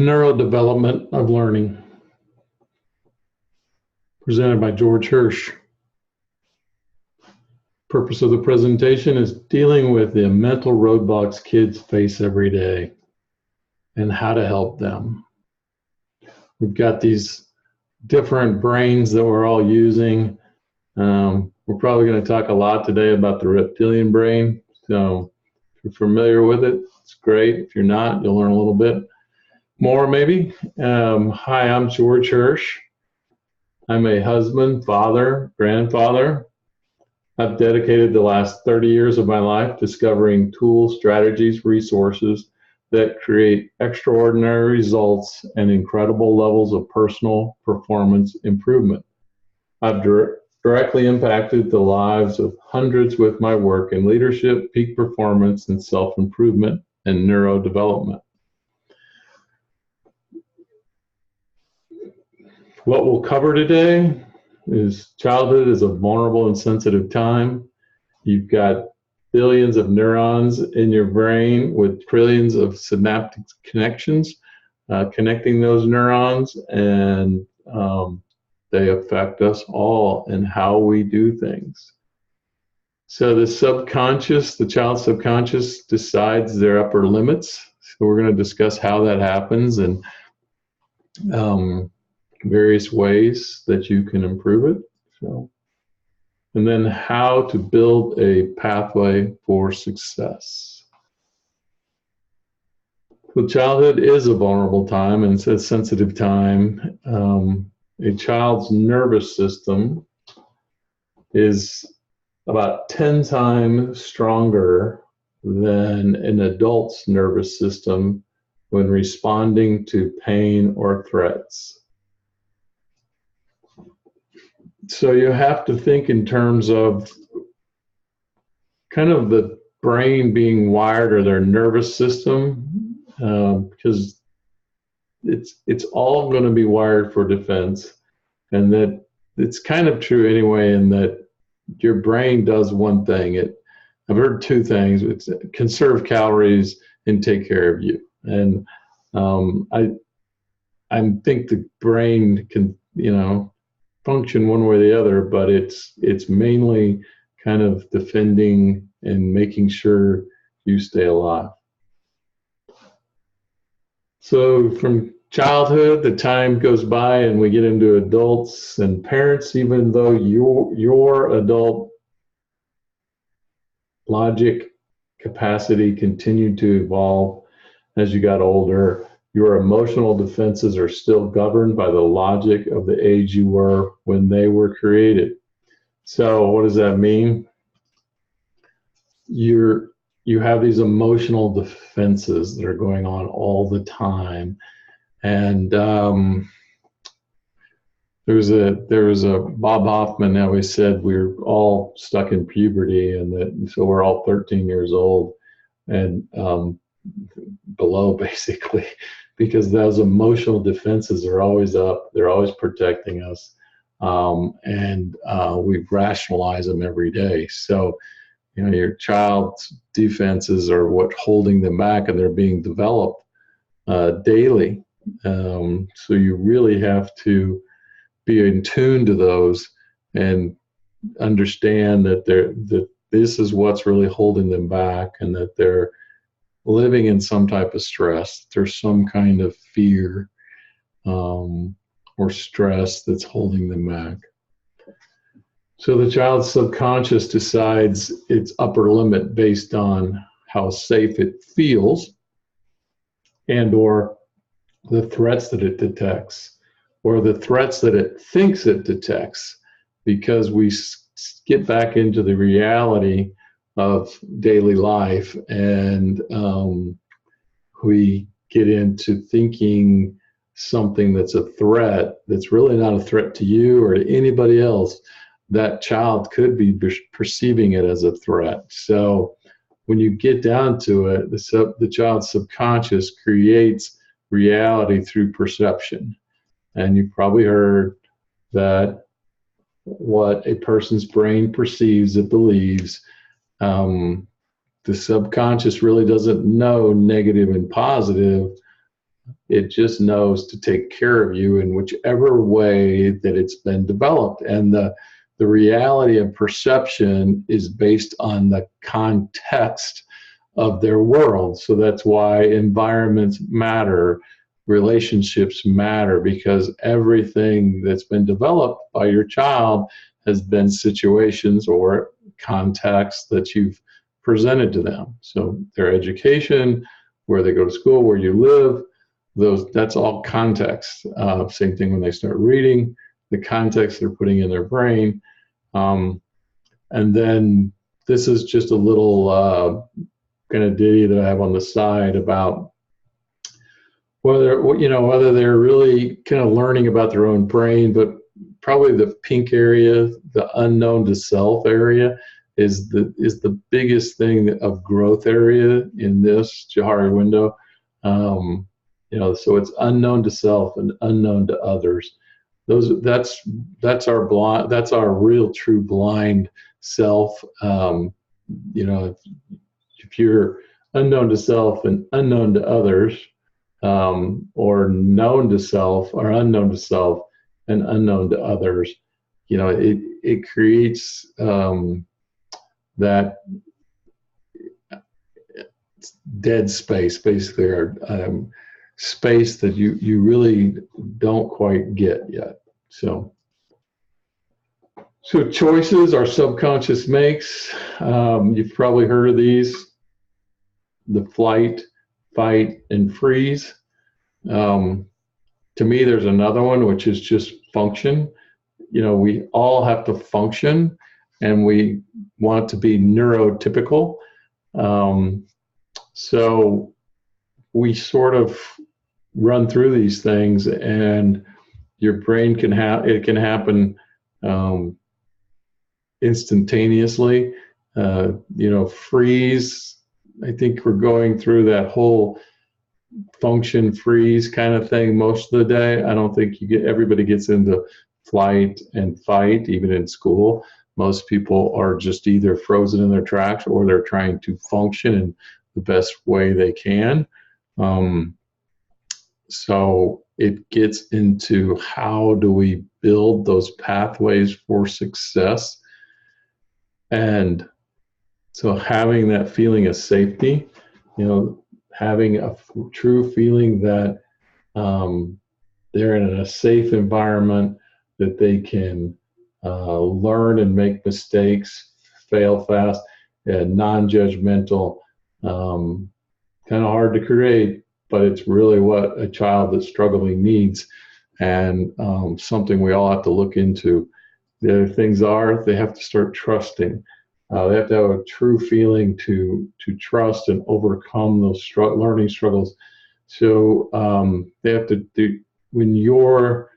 neurodevelopment of learning, presented by George Hersh. Purpose of the presentation is dealing with the mental roadblocks kids face every day and how to help them. We've got these different brains that we're all using. We're probably going to talk a lot today about the reptilian brain. So if you're familiar with it, it's great. If you're not, you'll learn a little bit more maybe. Hi, I'm George Hersh. I'm a husband, father, grandfather. I've dedicated the last 30 years of my life discovering tools, strategies, resources that create extraordinary results and incredible levels of personal performance improvement. I've directly impacted the lives of hundreds with my work in leadership, peak performance, and self-improvement and neurodevelopment. What we'll cover today is childhood is a vulnerable and sensitive time. You've got billions of neurons in your brain with trillions of synaptic connections connecting those neurons, and they affect us all in how we do things. So the subconscious, the child's subconscious decides their upper limits. So we're going to discuss how that happens and various ways that you can improve it. So, and then how to build a pathway for success. So childhood is a vulnerable time and it's a sensitive time. A child's nervous system is about 10 times stronger than an adult's nervous system when responding to pain or threats. So you have to think in terms of kind of the brain being wired or their nervous system, because it's all going to be wired for defense, and that it's kind of true anyway in that your brain does one thing. I've heard two things: it's conserve calories and take care of you. And I think the brain can, function one way or the other, but it's mainly kind of defending and making sure you stay alive. So from childhood, the time goes by and we get into adults and parents. Even though your adult logic capacity continued to evolve as you got older, your emotional defenses are still governed by the logic of the age you were when they were created. So what does that mean? You have these emotional defenses that are going on all the time. And there was a Bob Hoffman always said we're all stuck in puberty, and so we're all 13 years old and below, basically, because those emotional defenses are always up. They're always protecting us, and we rationalize them every day. So, your child's defenses are what's holding them back, and they're being developed daily. So you really have to be in tune to those and understand that this is what's really holding them back, and that they're living in some type of stress. There's some kind of fear or stress that's holding them back. So the child's subconscious decides its upper limit based on how safe it feels and or the threats that it detects or the threats that it thinks it detects, because we get back into the reality of daily life, and we get into thinking something that's a threat that's really not a threat to you or to anybody else. That child could be perceiving it as a threat. So when you get down to it, the child's subconscious creates reality through perception. And you've probably heard that what a person's brain perceives, it believes. The subconscious really doesn't know negative and positive. It just knows to take care of you in whichever way that it's been developed. And the reality of perception is based on the context of their world. So that's why environments matter, relationships matter, because everything that's been developed by your child has been situations or contexts that you've presented to them. So their education, where they go to school, where you live, that's all context. Same thing when they start reading, the context they're putting in their brain. And then this is just a little kind of ditty that I have on the side about whether they're really kind of learning about their own brain, but probably the pink area, the unknown to self area, is the biggest thing of growth area in this Johari window. So it's unknown to self and unknown to others. That's our real true blind self. If you're unknown to self and unknown to others, or known to self or unknown to self and unknown to others, it creates that dead space, basically, or space that you really don't quite get yet. So choices our subconscious makes. You've probably heard of these: the flight, fight, and freeze. To me, there's another one, which is just function. We all have to function, and we want to be neurotypical. So we sort of run through these things, and your brain can happen instantaneously. Freeze. I think we're going through that whole function freeze kind of thing most of the day. I don't think everybody gets into flight and fight, even in school. Most people are just either frozen in their tracks or they're trying to function in the best way they can. So it gets into how do we build those pathways for success. And so having that feeling of safety, having a true feeling that they're in a safe environment, that they can learn and make mistakes, fail fast, and non-judgmental. Kind of hard to create, but it's really what a child that's struggling needs, and something we all have to look into. The other things are they have to start trusting. They have to have a true feeling to trust and overcome those learning struggles. So they have to do, when you're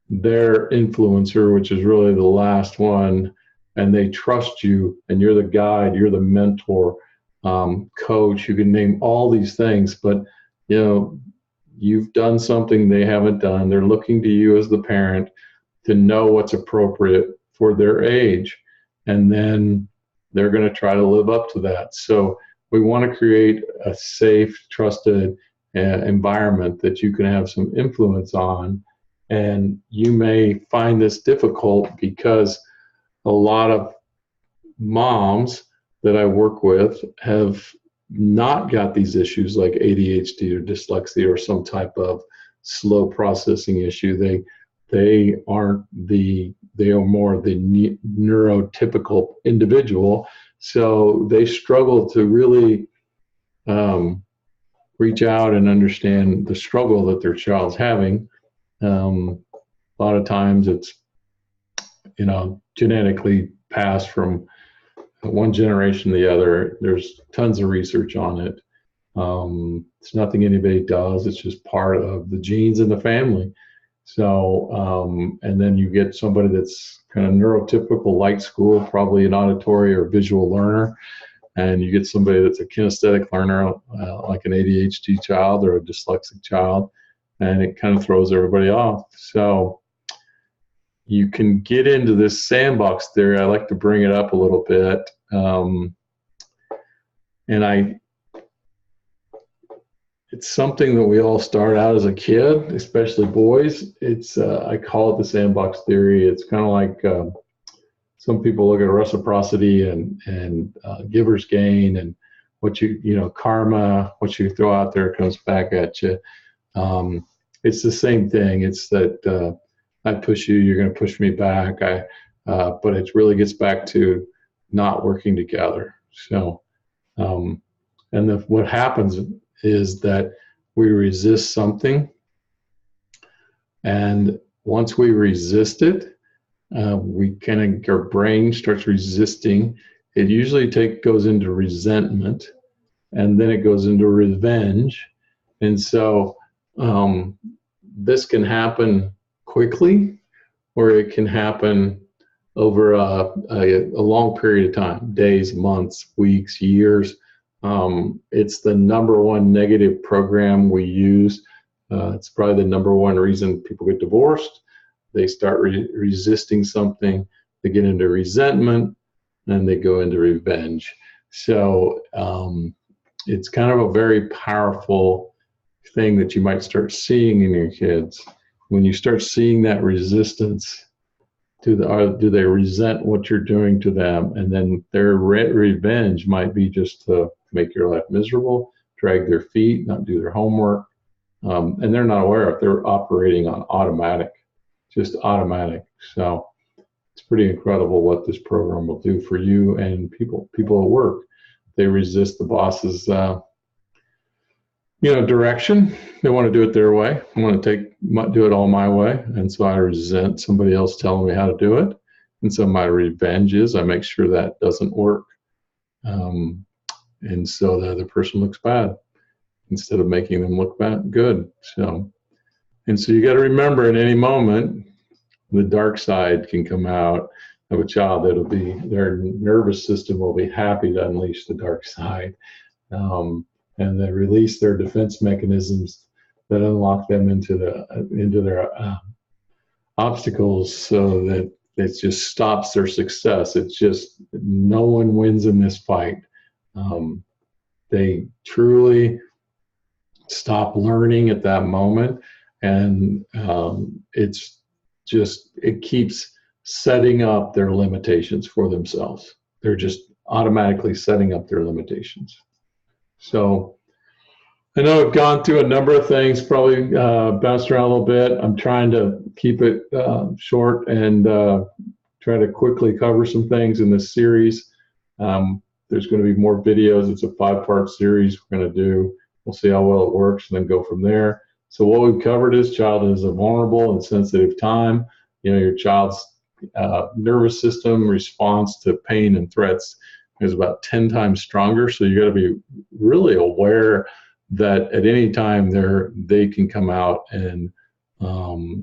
their influencer, which is really the last one, and they trust you, and you're the guide, you're the mentor, coach, you can name all these things, but you've done something they haven't done. They're looking to you as the parent to know what's appropriate for their age, and then they're going to try to live up to that. So we want to create a safe, trusted environment that you can have some influence on. And you may find this difficult because a lot of moms that I work with have not got these issues like ADHD or dyslexia or some type of slow processing issue. They are more the neurotypical individual. So they struggle to really reach out and understand the struggle that their child's having. A lot of times it's, genetically passed from one generation to the other. There's tons of research on it. It's nothing anybody does. It's just part of the genes in the family. So, and then you get somebody that's kind of neurotypical, light school, probably an auditory or visual learner, and you get somebody that's a kinesthetic learner, like an ADHD child or a dyslexic child, and it kind of throws everybody off. So you can get into this sandbox theory. I like to bring it up a little bit. it's something that we all start out as a kid, especially boys. It's I call it the sandbox theory. It's kind of like some people look at reciprocity and giver's gain, and what karma, what you throw out there comes back at you. It's the same thing. It's that I push you, you're going to push me back. But it really gets back to not working together. So, what happens is that we resist something, and once we resist it, our brain starts resisting. It usually goes into resentment, and then it goes into revenge. And so this can happen quickly, or it can happen over a long period of time, days, months, weeks, years. It's the number one negative program we use. It's probably the number one reason people get divorced. They start resisting something, they get into resentment, and they go into revenge. So it's kind of a very powerful thing that you might start seeing in your kids. When you start seeing that resistance, do they resent what you're doing to them? And then their revenge might be just to make your life miserable, drag their feet, not do their homework. And they're not aware if they're operating on automatic, just automatic. So it's pretty incredible what this program will do for you and people at work. They resist the boss's direction. They want to do it their way. I want to do it all my way. And so I resent somebody else telling me how to do it. And so my revenge is I make sure that doesn't work. And so the other person looks bad instead of making them look good. So you got to remember, in any moment, the dark side can come out of a child. Their nervous system will be happy to unleash the dark side. And they release their defense mechanisms that unlock them into their obstacles, so that it just stops their success. It's just no one wins in this fight. They truly stop learning at that moment, and it keeps setting up their limitations for themselves. They're just automatically setting up their limitations. So I know I've gone through a number of things, probably bounced around a little bit. I'm trying to keep it short and try to quickly cover some things in this series. There's going to be more videos. It's a 5-part series we're going to do. We'll see how well it works and then go from there. So what we've covered is childhood is a vulnerable and sensitive time. Your child's nervous system response to pain and threats is about 10 times stronger. So you got to be really aware that at any time they can come out and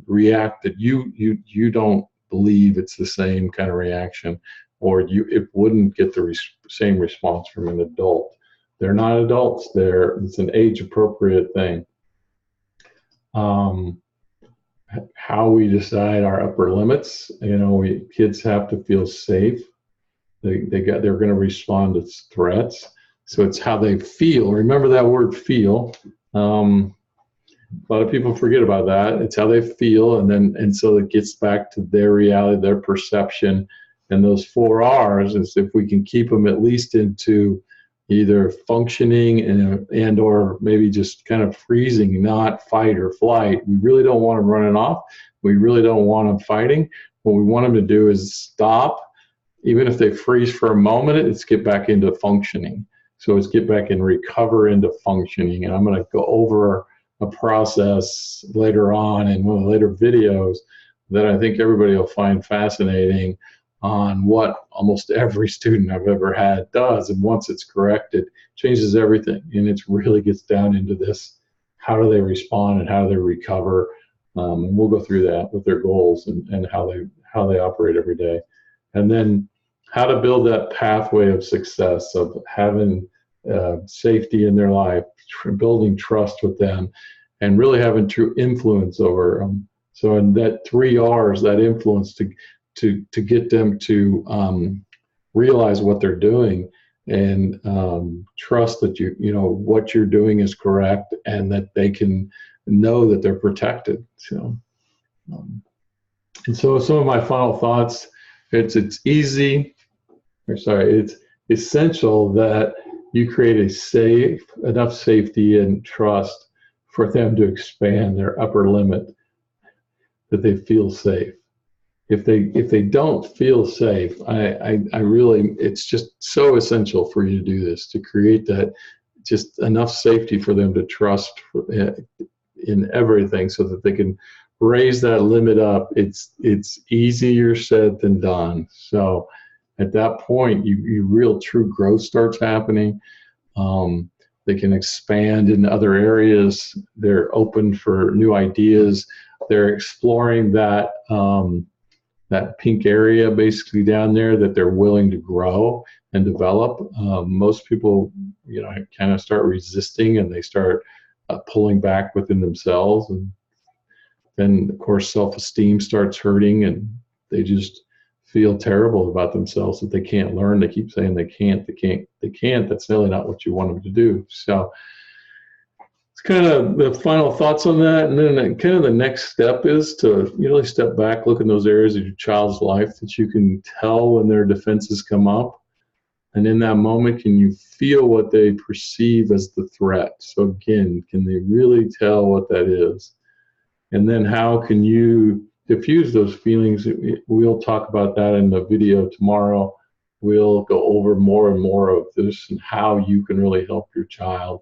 react that you don't believe it's the same kind of reaction, or it wouldn't get the same response from an adult. They're not adults. It's an age-appropriate thing. How we decide our upper limits, kids have to feel safe. They're going to respond to threats. So it's how they feel. Remember that word feel. A lot of people forget about that. It's how they feel, and so it gets back to their reality, their perception. And those 4 R's is if we can keep them at least into either functioning and or maybe just kind of freezing, not fight or flight. We really don't want them running off. We really don't want them fighting. What we want them to do is stop. Even if they freeze for a moment, it's get back into functioning. So it's get back and recover into functioning. And I'm going to go over a process later on in one of the later videos that I think everybody will find fascinating, on what almost every student I've ever had does. And once it's corrected, changes everything. And it really gets down into this, how do they respond and how do they recover? And we'll go through that with their goals and how they operate every day. And then how to build that pathway of success, of having safety in their life, building trust with them, and really having true influence over them. So in that 3 R's, that influence to get them to realize what they're doing, and trust that you know what you're doing is correct, and that they can know that they're protected. So, and so some of my final thoughts: it's easy, or sorry, it's essential that you create a safe enough safety and trust for them to expand their upper limit, that they feel safe. If they don't feel safe, I really, it's just so essential for you to do this, to create that just enough safety for them to trust in everything, so that they can raise that limit up. It's easier said than done. So at that point, you real true growth starts happening. They can expand in other areas. They're open for new ideas. They're exploring that that pink area basically down there that they're willing to grow and develop. Most people, you know, kind of start resisting, and they start pulling back within themselves, and then of course self-esteem starts hurting, and they just feel terrible about themselves that they can't learn. They keep saying they can't, they can't, they can't. That's really not what you want them to do. So it's kind of the final thoughts on that. And then kind of the next step is to really step back, look in those areas of your child's life that you can tell when their defenses come up. And in that moment, can you feel what they perceive as the threat? So again, can they really tell what that is? And then how can you diffuse those feelings? We'll talk about that in the video tomorrow. We'll go over more and more of this and how you can really help your child.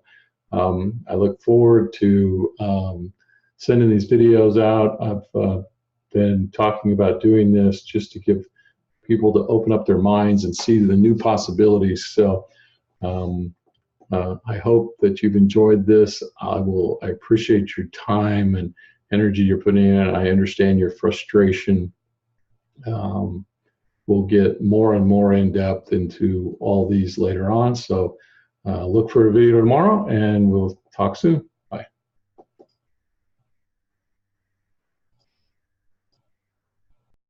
I look forward to sending these videos out. I've been talking about doing this just to give people to open up their minds and see the new possibilities. So I hope that you've enjoyed this. I appreciate your time and energy you're putting in. I understand your frustration. We'll get more and more in depth into all these later on. So look for a video tomorrow, and we'll talk soon.